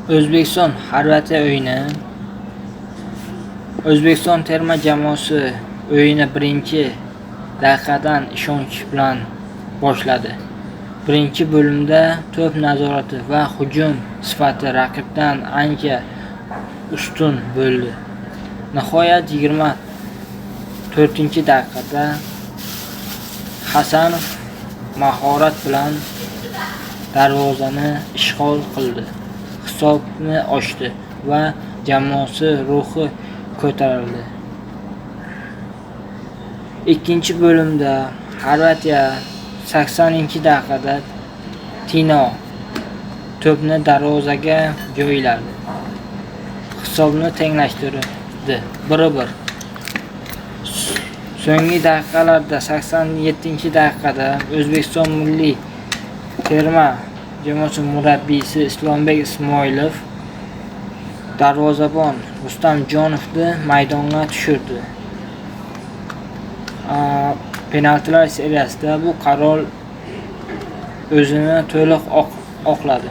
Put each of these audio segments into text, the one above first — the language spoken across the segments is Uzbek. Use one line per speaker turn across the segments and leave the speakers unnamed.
O'zbekiston Xorvatiya o'yini. O'zbekiston terma jamoasi o'yini birinchi daqiqadan ishonch bilan boshladi. Birinchi bo'limda to'p nazorati va hujum sifati raqibdan ancha ustun bo'ldi. Nihoyat 24-daqiqada Hasanov mahorat bilan darvozani ishg'ol qildi, hisobni ochdi va jamoasi ruhi ko'tarildi. Ikkinchi bo'limda Xorvatiya 80-daqiqada Tino to'pni darvozaga joyladi. Hisobni tenglashtirdi 1-1. So'nggi daqiqalarda 87-daqiqada O'zbekiston milliy terma jamoasi murabbiysi Islombek Ismoilov darvozabon Rustamjonovni maydonga tushirdi. Penaltilar seriyasida bu qaror o'zini to'liq oqladi.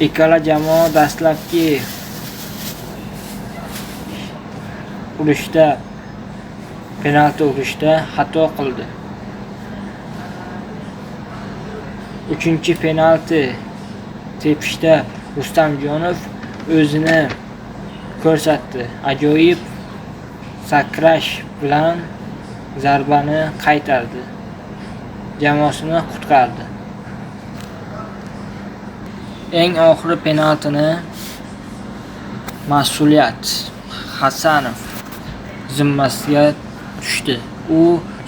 Ikkala jamoa dastlabki penalti urishda xato qildi. Uchinchi penalti tepishda Rustamjonov o'zini ko'rsatdi. Ajoyib sakrash bilan zarbani qaytardi. Jamoasini qutqardi. Eng oxirgi penaltini mas'uliyat Hasanov zimmasiga tushdi. U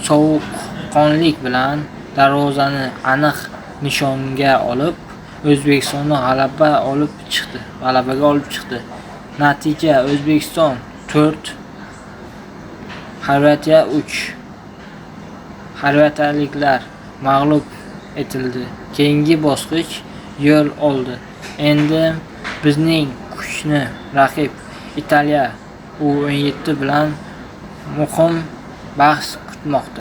sovuqqonlik bilan darvozani aniq nishonga olib, O'zbekistonni g'alabaga olib chiqdi. Natija: O'zbekiston 4, Xorvatiya 3. Xorvatiyaliklar mag'lub etildi. Keyingi bosqich yo'l oldi. Endi bizning kuchli raqib Italiya U17 bilan muhim bahs kutmoqda.